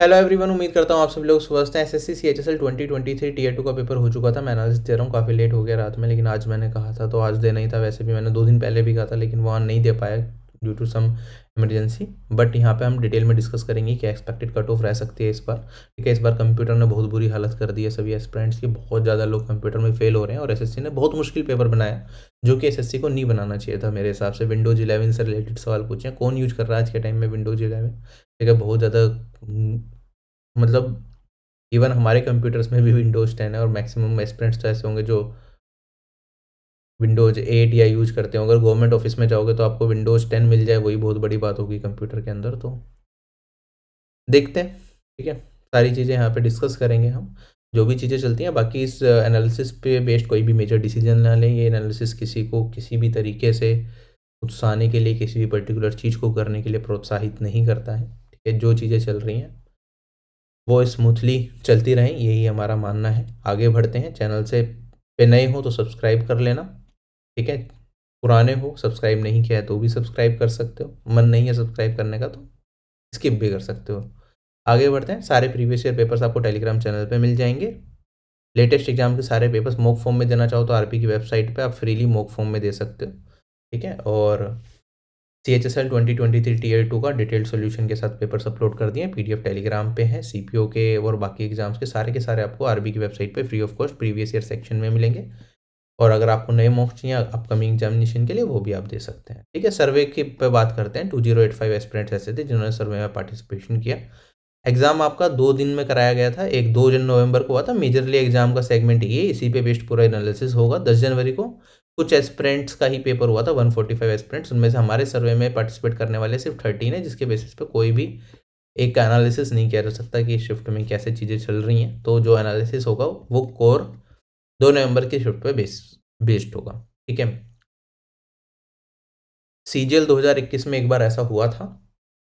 Hello everyone, उम्मीद करता हूँ आप सभी लोग स्वस्थ हैं। एसएससी सीएचएसएल 2023 टीयर 2 का पेपर हो चुका था। मैं एनालिसिस दे रहा हूँ, काफ़ी लेट हो गया रात में, लेकिन आज मैंने कहा था तो आज देना ही था। वैसे भी मैंने 2 दिन पहले भी कहा था, लेकिन वहाँ नहीं दे पाया due to some emergency. But यहाँ पे हम डिटेल में डिस्कस करेंगे क्या एक्सपेक्टेड कट ऑफ रह सकती है इस बार। ठीक है, इस बार कंप्यूटर ने बहुत बुरी हालत कर दी है सभी एस्पिरेंट्स की। बहुत ज़्यादा लोग कंप्यूटर में फेल हो रहे हैं और एसएससी ने बहुत मुश्किल पेपर बनाया, जो कि एसएससी को नहीं बनाना चाहिए था मेरे हिसाब से। विंडोज 11 से रिलेटेड सवाल पूछे, कौन यूज कर रहा है आज के टाइम में विंडोज 11? ठीक है, बहुत ज़्यादा मतलब इवन हमारे कंप्यूटर्स में भी विंडोज़ 10 है और मैक्सिमम एस्पिरेंट्स तो ऐसे होंगे जो विंडोज़ 8 या यूज़ करते हो। अगर गवर्नमेंट ऑफिस में जाओगे तो आपको विंडोज़ 10 मिल जाए, वही बहुत बड़ी बात होगी कंप्यूटर के अंदर। तो देखते हैं, ठीक है, सारी चीज़ें यहाँ पे डिस्कस करेंगे हम, जो भी चीज़ें चलती हैं। बाकी इस एनालिसिस पे बेस्ड कोई भी मेजर डिसीजन ना लें। ये एनालिसिस किसी को किसी भी तरीके से उकसाने के लिए, किसी भी पर्टिकुलर चीज़ को करने के लिए प्रोत्साहित नहीं करता है। ठीक है, जो चीज़ें चल रही हैं वो स्मूथली चलती रहें, यही हमारा मानना है। आगे बढ़ते हैं। चैनल से पे नए हो तो सब्सक्राइब कर लेना, ठीक है। पुराने हो, सब्सक्राइब नहीं किया है तो भी सब्सक्राइब कर सकते हो। मन नहीं है सब्सक्राइब करने का तो स्किप भी कर सकते हो। आगे बढ़ते हैं। सारे प्रीवियस ईयर पेपर्स आपको टेलीग्राम चैनल पे मिल जाएंगे। लेटेस्ट एग्जाम के सारे पेपर्स मॉक फॉर्म में देना चाहो तो आरपी की वेबसाइट पे आप फ्रीली मॉक फॉर्म में दे सकते हो, ठीक है। और CHSL 2023 टीयर 2 का डिटेल्ड सॉल्यूशन के साथ पेपर्स अपलोड कर दिए, पीडीएफ टेलीग्राम पे है। सीपीओ के और बाकी एग्जाम्स के सारे आपको आरबी की वेबसाइट पे free of cost previous year section में मिलेंगे। और अगर आपको नए मॉक चाहिए अपकमिंग एग्जामिनेशन के लिए, वो भी आप दे सकते हैं, ठीक है। सर्वे की पे बात करते हैं। 2085 एस्पिरेंट्स ऐसे थे जिन्होंने सर्वे में पार्टिसिपेशन किया। एग्जाम आपका 2 दिन में कराया गया था। एक 2 नवंबर को हुआ था मेजरली एग्जाम का सेगमेंट ये, इसी पे बेस्ड पूरा एनालिसिस होगा। 10 जनवरी को कुछ एस्पिरेंट्स का ही पेपर हुआ था, 145 एस्पिरेंट्स। उनमें से हमारे सर्वे में पार्टिसिपेट करने वाले सिर्फ 13 है, जिसके बेसिस पे कोई भी एक एनालिसिस नहीं किया जा सकता कि शिफ्ट में कैसे चीज़ें चल रही हैं। तो जो एनालिसिस होगा वो कोर 2 नवंबर की शिफ्ट पे बेस्ड होगा, ठीक है। सीजीएल 2021 में एक बार ऐसा हुआ था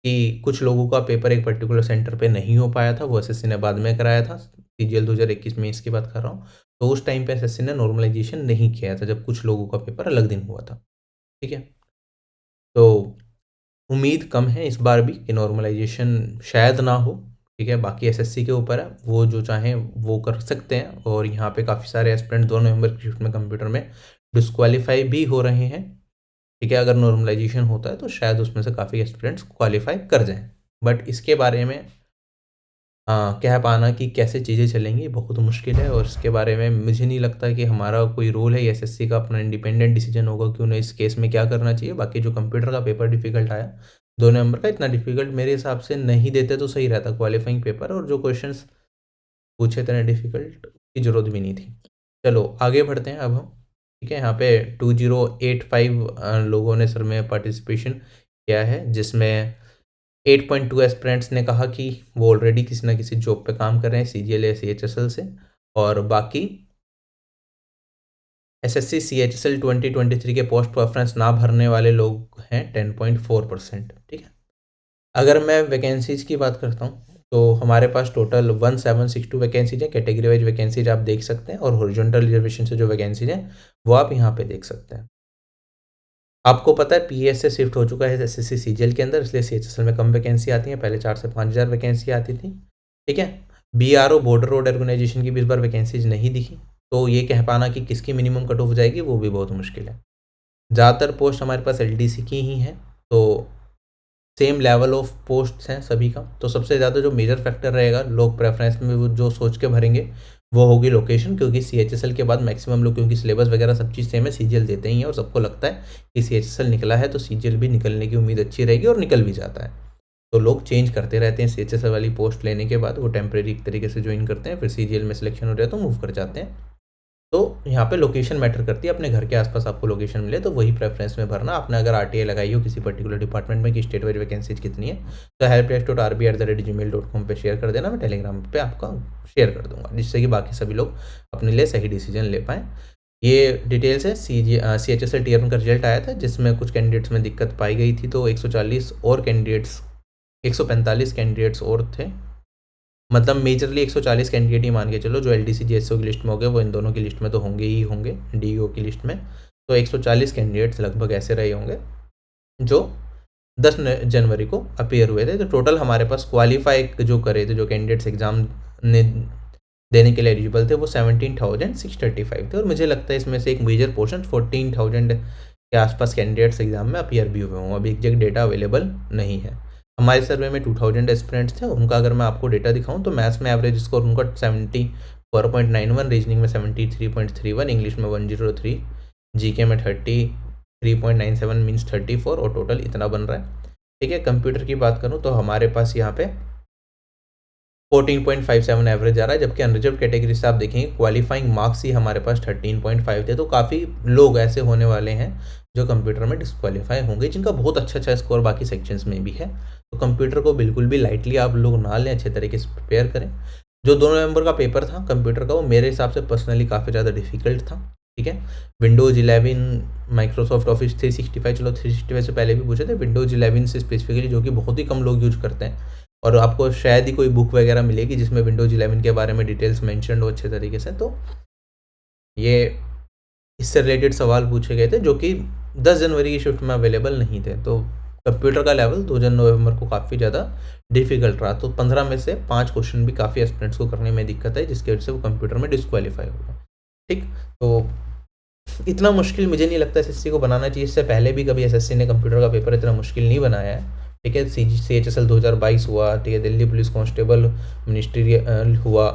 कि कुछ लोगों का पेपर एक पर्टिकुलर सेंटर पे नहीं हो पाया था, वो एसएससी ने बाद में कराया था। सीजीएल 2021 में इसकी बात कर रहा हूँ। तो उस टाइम पे एसएससी ने नॉर्मलाइजेशन नहीं किया था, जब कुछ लोगों का पेपर अलग दिन हुआ था, ठीक है। तो उम्मीद कम है इस बार भी कि नॉर्मलाइजेशन शायद ना हो, ठीक है। बाकी एसएससी के ऊपर है, वो जो चाहें वो कर सकते हैं। और यहाँ पे काफ़ी सारे एस्पिरेंट 2 नवंबर की शिफ्ट में कंप्यूटर में डिस्क्वालीफाई भी हो रहे हैं, ठीक है। अगर नॉर्मलाइजेशन होता है तो शायद उसमें से काफ़ी एस्पिरेंट्स क्वालिफाई कर जाएं। बट इसके बारे में कह पाना कि कैसे चीज़ें चलेंगी बहुत मुश्किल है। और इसके बारे में मुझे नहीं लगता कि हमारा कोई रोल है। एसएससी का अपना इंडिपेंडेंट डिसीजन होगा कि उन्हें इस केस में क्या करना चाहिए। बाकी जो कंप्यूटर का पेपर डिफिकल्ट आया 2 नवंबर का, इतना डिफिकल्ट मेरे हिसाब से नहीं देते तो सही रहता क्वालिफाइंग पेपर। और जो क्वेश्चंस पूछे इतने डिफिकल्ट की ज़रूरत भी नहीं थी। चलो आगे बढ़ते हैं अब हम, ठीक है। यहाँ पे 2085 लोगों ने सर में पार्टिसिपेशन किया है, जिसमें 8.2 एस्पिरेंट्स ने कहा कि वो ऑलरेडी किसी ना किसी जॉब पे काम कर रहे हैं सीजीएल या सीएचएसएल से। और बाकी एसएससी सीएचएसएल 2023 के पोस्ट प्रेफरेंस ना भरने वाले लोग हैं 10.4%, ठीक है। अगर मैं वैकेंसीज की बात करता हूँ तो हमारे पास टोटल 1762 वैकेंसीज हैं। कैटेगरी वाइज वैकेंसीज आप देख सकते हैं, और हॉरिजॉन्टल रिजर्वेशन से जो वैकेंसीज हैं वो आप यहाँ पे देख सकते हैं। आपको पता है पीएस से शिफ्ट हो चुका है एसएससी सीजीएल के अंदर, इसलिए सीएचएसएल में कम वैकेंसी आती है। पहले 4 से 5 हज़ार वैकेंसी आती थी, ठीक है। बीआरओ बॉर्डर रोड ऑर्गेनाइजेशन की भी इस बार वैकेंसीज नहीं दिखी, तो ये कह पाना कि किसकी मिनिमम कट ऑफ जाएगी वो भी बहुत मुश्किल है। ज़्यादातर पोस्ट हमारे पास एलडीसी की ही हैं, तो सेम लेवल ऑफ पोस्ट्स हैं सभी का। तो सबसे ज़्यादा जो मेजर फैक्टर रहेगा लोग प्रेफरेंस में वो जो सोच के भरेंगे वो होगी लोकेशन, क्योंकि सीएचएसएल के बाद मैक्सिमम लोग, क्योंकि सिलेबस वगैरह सब चीज़ सेम है, सीजीएल देते ही हैं। और सबको लगता है कि सीएचएसएल निकला है तो सीजीएल भी निकलने की उम्मीद अच्छी रहेगी, और निकल भी जाता है। तो लोग चेंज करते रहते हैं, सीएचएसएल वाली पोस्ट लेने के बाद वो टेम्प्रेरी तरीके से ज्वाइन करते हैं, फिर सीजीएल में सिलेक्शन हो जाए तो मूव कर जाते हैं। तो यहाँ पे लोकेशन मैटर करती है। अपने घर के आसपास आपको लोकेशन मिले तो वही प्रेफरेंस में भरना। आपने अगर आरटीआई लगाई हो किसी पर्टिकुलर डिपार्टमेंट में कि स्टेट वाइज वैकेंसीज कितनी है, तो helpdesk.rb@gmail.com पे शेयर कर देना। मैं टेलीग्राम पे आपका शेयर कर दूंगा, जिससे कि बाकी सभी लोग अपने लिए सही डिसीजन ले पाएँ। ये डिटेल्स है। CHSL टीयर 1 का रिजल्ट आया था, जिसमें कुछ कैंडिडेट्स में दिक्कत पाई गई थी। तो 145 कैंडिडेट्स और थे। मतलब मेजरली 140 कैंडिडेट ही मान के चलो, जो एलडीसी जेएसओ की लिस्ट में हो गए वो इन दोनों की लिस्ट में तो होंगे ही होंगे, डीईओ की लिस्ट में। तो 140 कैंडिडेट्स लगभग ऐसे रहे होंगे जो 10 जनवरी को अपीयर हुए थे। तो टोटल हमारे पास क्वालिफाई जो करे थे, जो कैंडिडेट्स एग्ज़ाम ने देने के लिए एलिजिबल थे, वो 17,635 थे। और मुझे लगता है इसमें से एक मेजर पोर्शन 14,000 के आसपास कैंडिडेट्स एग्जाम में अपीयर भी हुए हों। अभी एग्जैक्ट डेटा अवेलेबल नहीं है। हमारे सर्वे में 2000 एस्पिरेंट्स थे। उनका अगर मैं आपको डेटा दिखाऊं तो मैथ्स में एवरेज स्कोर उनका 74.91, रीजनिंग में 73.31, इंग्लिश में 103, जीके में 33.97 मीन्स 34, और टोटल इतना बन रहा है। ठीक है, कंप्यूटर की बात करूँ तो हमारे पास यहाँ पे 14.57 एवरेज आ रहा है, जबकि अनरिजर्व कैटेगरी से आप देखेंगे क्वालिफाइंग मार्क्स ही हमारे पास 13.5 थे। तो काफ़ी लोग ऐसे होने वाले हैं जो कंप्यूटर में डिस्क्वालीफाई होंगे, जिनका बहुत अच्छा स्कोर बाकी सेक्शंस में भी है। तो कंप्यूटर को बिल्कुल भी लाइटली आप लोग ना लें, अच्छे तरीके से प्रिपेयर करें। जो 2 नवंबर का पेपर था कंप्यूटर का, वो मेरे हिसाब से पर्सनली काफ़ी ज़्यादा डिफिकल्ट था। ठीक है, विंडोज़ 11, माइक्रोसॉफ्ट ऑफिस 365, चलो 365 से पहले भी पूछे थे, विंडोज़ 11 से स्पेसिफिकली, जो कि बहुत ही कम लोग यूज करते हैं। और आपको शायद ही कोई बुक वगैरह मिलेगी जिसमें विंडोज़ 11 के बारे में डिटेल्स मेंशन हो अच्छे तरीके से। तो ये इससे रिलेटेड सवाल पूछे गए थे जो कि 10 जनवरी की शिफ्ट में अवेलेबल नहीं थे। तो कंप्यूटर का लेवल 2 नवंबर को काफ़ी ज़्यादा डिफिकल्ट रहा। तो 15 में से 5 क्वेश्चन भी काफ़ी एस्पिरेंट्स को करने में दिक्कत है, जिसकी वजह से वो कंप्यूटर में डिस्क्वालीफाई हो गए। ठीक, तो इतना मुश्किल मुझे नहीं लगता एसएससी को बनाना चाहिए। इससे पहले भी कभी एसएससी ने कंप्यूटर का पेपर इतना मुश्किल नहीं बनाया है। ठीक है, CHSL 2022 हुआ, ठीक है, दिल्ली पुलिस कांस्टेबल मिनिस्ट्रियल हुआ,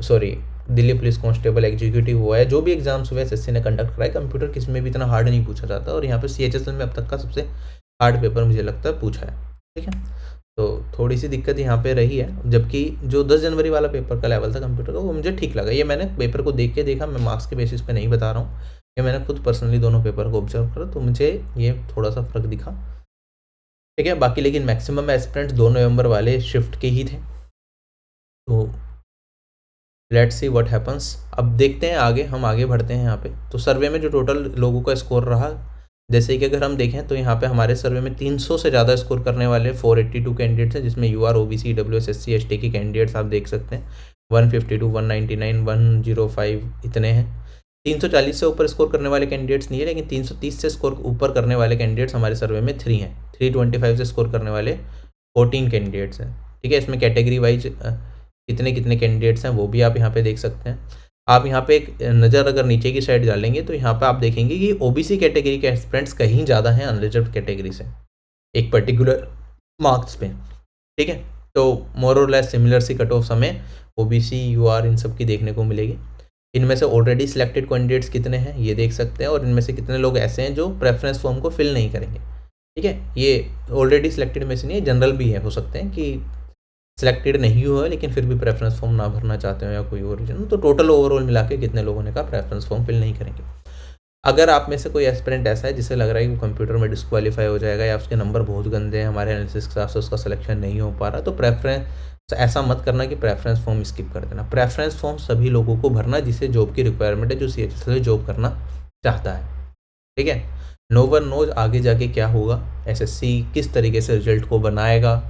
sorry Delhi police constable executive हुआ है, जो भी एग्जाम्स हुए एसएससी ने कंडक्ट कराए, कंप्यूटर किसी में भी इतना हार्ड नहीं पूछा जाता। और यहाँ पे CHSL में अब तक का सबसे हार्ड पेपर मुझे लगता है पूछा है। ठीक है, तो थोड़ी सी दिक्कत यहाँ पे रही है, जबकि जो 10 जनवरी वाला पेपर का लेवल था कंप्यूटर का, वो मुझे ठीक लगा। ये मैंने पेपर को देख के देखा, मैं मार्क्स के बेसिस पे नहीं बता रहा हूँ, ये मैंने खुद पर्सनली दोनों पेपर को ऑब्जर्व करा, तो मुझे ये थोड़ा सा फ़र्क दिखा। ठीक है, बाकी लेकिन मैक्सिमम एस्पिरेंट्स 2 नवंबर वाले शिफ्ट के ही थे। तो लेट्स सी व्हाट हैपन्स। अब देखते हैं आगे, हम आगे बढ़ते हैं यहाँ पे। तो सर्वे में जो टोटल लोगों का स्कोर रहा, जैसे कि अगर हम देखें तो यहाँ पे हमारे सर्वे में 300 से ज़्यादा स्कोर करने वाले 482 कैंडिडेट्स हैं, जिसमें UR, OBC, EWS, SC, ST के कैंडिडेट्स आप देख सकते हैं। 152, 199, 105 इतने हैं। 340 से ऊपर स्कोर करने वाले कैंडिडेट्स नहीं है, लेकिन 330 से स्कोर ऊपर करने वाले कैंडिडेट्स हमारे सर्वे में 3 हैं। 325 से स्कोर करने वाले 14 कैंडिडेट्स हैं। ठीक है, इसमें कैटेगरी वाइज कितने कितने कैंडिडेट्स हैं वो भी आप यहाँ पे देख सकते हैं। आप यहाँ पे एक नज़र अगर नीचे की साइड डालेंगे तो यहाँ पे आप देखेंगे कि OBC कैटेगरी के एस्पिरेंट्स कहीं ज़्यादा हैं अनरिजर्व्ड कैटेगरी से, एक पर्टिकुलर मार्क्स पे। ठीक है, तो मोर और लेस सिमिलर सी कट ऑफ हमें OBC, UR इन सब की देखने को मिलेगी। इनमें से ऑलरेडी सिलेक्टेड कैंडिडेट्स कितने हैं ये देख सकते हैं, और इनमें से कितने लोग ऐसे हैं जो प्रेफरेंस फॉर्म को फिल नहीं करेंगे। ठीक है, ये ऑलरेडी सिलेक्टेड में से नहीं है, जनरल भी है, हो सकते हैं कि सिलेक्टेड नहीं हुआ है लेकिन फिर भी प्रेफरेंस फॉर्म ना भरना चाहते हो या कोई और रीजन। तो टोटल ओवरऑल मिला के कितने लोगों ने कहा प्रेफरेंस फॉर्म फिल नहीं करेंगे। अगर आप में से कोई एस्पिरेंट ऐसा है जिसे लग रहा है कि वो कंप्यूटर में डिस्क्वालीफाई हो जाएगा या उसके नंबर बहुत गंदे हैं, हमारे एनालिसिस के हिसाब से उसका सिलेक्शन नहीं हो पा रहा, तो प्रेफरेंस ऐसा मत करना कि प्रेफरेंस फॉर्म स्किप कर देना। प्रेफरेंस फॉर्म सभी लोगों को भरना जिसे जॉब की रिक्वायरमेंट है, जो CHSL से जॉब करना चाहता है। ठीक है, नो वन नोज आगे जाके क्या होगा, SSC किस तरीके से रिजल्ट को बनाएगा।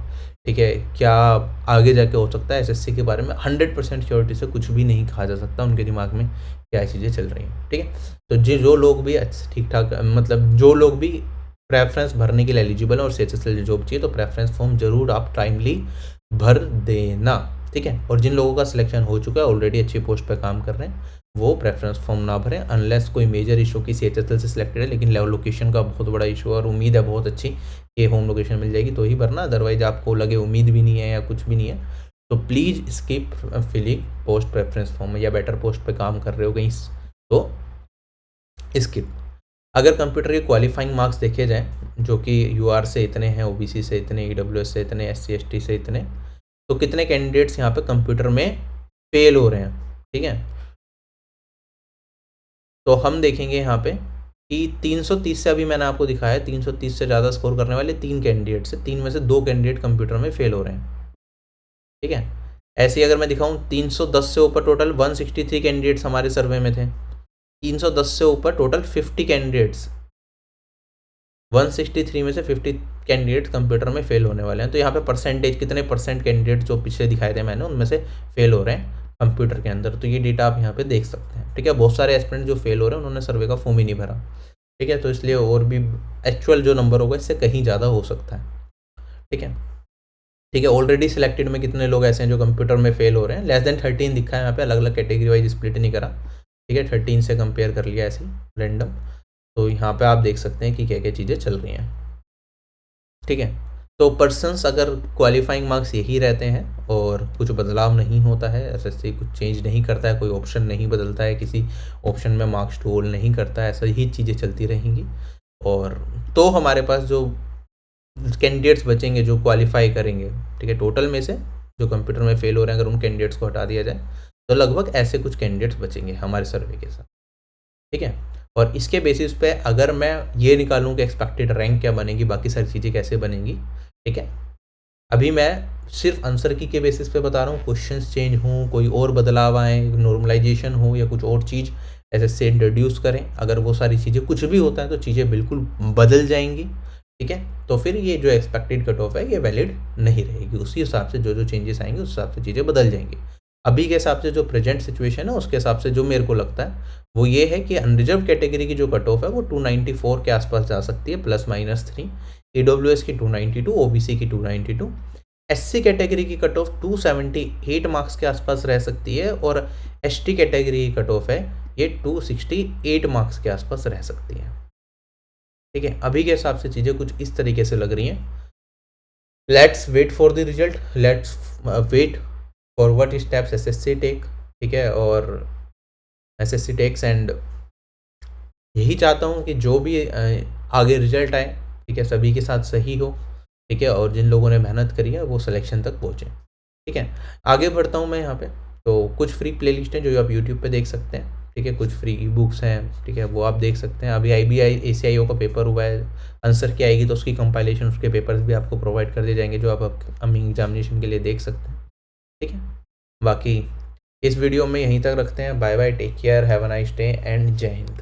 ठीक है, क्या आगे जाके हो सकता है, SSC के बारे में 100% श्योरिटी से कुछ भी नहीं कहा जा सकता, उनके दिमाग में क्या चीज़ें चल रही हैं। ठीक है, तो जो लोग भी ठीक ठाक, मतलब जो लोग भी प्रेफरेंस भरने के लिए एलिजिबल है और CHSL जॉब चाहिए, तो प्रेफरेंस फॉर्म जरूर आप टाइमली भर देना। ठीक है, और जिन लोगों का सिलेक्शन हो चुका है, ऑलरेडी अच्छी पोस्ट पर काम कर रहे हैं, वो प्रेफरेंस फॉर्म ना भरें, अनलेस कोई मेजर इशू की CHSL से सिलेक्टेड है लेकिन लोकेशन का बहुत बड़ा इशू है और उम्मीद है बहुत अच्छी कि होम लोकेशन मिल जाएगी तो ही भरना। अदरवाइज आपको लगे उम्मीद भी नहीं है या कुछ भी नहीं है तो please skip filling post preference form, या बेटर पोस्ट पे काम कर रहे हो कहीं तो स्किप। अगर कंप्यूटर के क्वालिफाइंग मार्क्स देखे जाएँ, जो कि UR से इतने हैं, OBC से इतने, EWS से इतने, SC ST से इतने, तो कितने कैंडिडेट्स यहाँ पे कंप्यूटर में फेल हो रहे हैं। ठीक है, तो हम देखेंगे यहाँ पे कि 330 से, अभी मैंने आपको दिखाया 330 से ज़्यादा स्कोर करने वाले 3 कैंडिडेट से, 3 में से 2 कैंडिडेट कंप्यूटर में फेल हो रहे हैं। ठीक है, ऐसे ही अगर मैं दिखाऊं 310 से ऊपर टोटल 163 कैंडिडेट्स हमारे सर्वे में थे। 310 से ऊपर टोटल 50 कैंडिडेट्स, 163 में से 50 कैंडिडेट कंप्यूटर में फेल होने वाले हैं। तो यहाँ पे परसेंटेज कितने परसेंट कैंडिडेट जो पिछले दिखाए थे मैंने, उनमें से फेल हो रहे हैं कंप्यूटर के अंदर, तो ये डेटा आप यहाँ पे देख सकते हैं। ठीक है, बहुत सारे एस्पिरेंट जो फेल हो रहे हैं उन्होंने सर्वे का फॉर्म ही नहीं भरा। ठीक है, तो इसलिए और भी एक्चुअल जो नंबर होगा इससे कहीं ज़्यादा हो सकता है। ठीक है, ठीक है, ऑलरेडी सिलेक्टेड में कितने लोग ऐसे हैं जो कंप्यूटर में फेल हो रहे हैं, लेस देन 13 दिखा है यहाँ पे, अलग अलग कैटेगरी वाइज स्प्लिट नहीं करा। ठीक है, 13 से कंपेयर कर लिया ऐसे रैंडम। तो यहाँ पे आप देख सकते हैं कि क्या क्या चीज़ें चल रही हैं। ठीक है, तो पर्सन्स अगर क्वालिफाइंग मार्क्स यही रहते हैं और कुछ बदलाव नहीं होता है, एसएससी कुछ चेंज नहीं करता है, कोई ऑप्शन नहीं बदलता है, किसी ऑप्शन में मार्क्स टू होल्ड नहीं करता है, ऐसा ही चीज़ें चलती रहेंगी। और तो हमारे पास जो कैंडिडेट्स बचेंगे जो क्वालिफाई करेंगे, ठीक है, टोटल में से जो कंप्यूटर में फेल हो रहे हैं अगर उन कैंडिडेट्स को हटा दिया जाए तो लगभग ऐसे कुछ कैंडिडेट्स बचेंगे हमारे सर्वे के साथ। ठीक है, और इसके बेसिस पे अगर मैं ये निकालूं कि एक्सपेक्टेड रैंक क्या बनेगी, बाकी सारी चीज़ें कैसे बनेंगी। ठीक है, अभी मैं सिर्फ आंसर की के बेसिस पे बता रहा हूँ, क्वेश्चंस चेंज हों, कोई और बदलाव आए, नॉर्मलाइजेशन हो या कुछ और चीज़ ऐसे से इंट्रोड्यूस करें, अगर वो सारी चीज़ें कुछ भी होता है तो चीज़ें बिल्कुल बदल जाएंगी। ठीक है, तो फिर ये जो एक्सपेक्टेड कट ऑफ है ये वैलिड नहीं रहेगी, उसी हिसाब से जो जो चेंजेस आएंगे उस हिसाब से चीज़ें बदल जाएंगी। अभी के हिसाब से जो प्रेजेंट सिचुएशन है उसके हिसाब से जो मेरे को लगता है वो ये है कि अनरिजर्व कैटेगरी की जो कट ऑफ है वो 294 के आसपास जा सकती है +-3, ईडब्ल्यूएस की 292, ओबीसी की 292, एससी कैटेगरी की कट ऑफ 278 मार्क्स के आसपास रह सकती है और एसटी कैटेगरी की कट ऑफ है ये 268 मार्क्स के आसपास रह सकती है। ठीक है, अभी के हिसाब से चीज़ें कुछ इस तरीके से लग रही हैं। Let's wait for the result, let's wait for what steps SSC take. ठीक है, और एसएससी टेक्स एंड यही चाहता हूँ कि जो भी आगे रिजल्ट आए, ठीक है, सभी के साथ सही हो। ठीक है, और जिन लोगों ने मेहनत करी है वो सिलेक्शन तक पहुँचे। ठीक है, आगे बढ़ता हूँ मैं यहाँ पे। तो कुछ फ्री प्लेलिस्ट हैं जो आप यूट्यूब पे देख सकते हैं। ठीक है, कुछ फ्री ई बुक्स हैं, ठीक है, वो आप देख सकते हैं। अभी IBI ACIO का पेपर हुआ है, आंसर की आएगी तो उसकी कंपाइलेशन, उसके पेपर्स भी आपको प्रोवाइड कर दिए जाएंगे जो आप अपकमिंग एग्जामिनेशन के लिए देख सकते हैं। ठीक है, बाकी इस वीडियो में यहीं तक रखते हैं। Bye bye, take care, have a nice day and जय हिंद।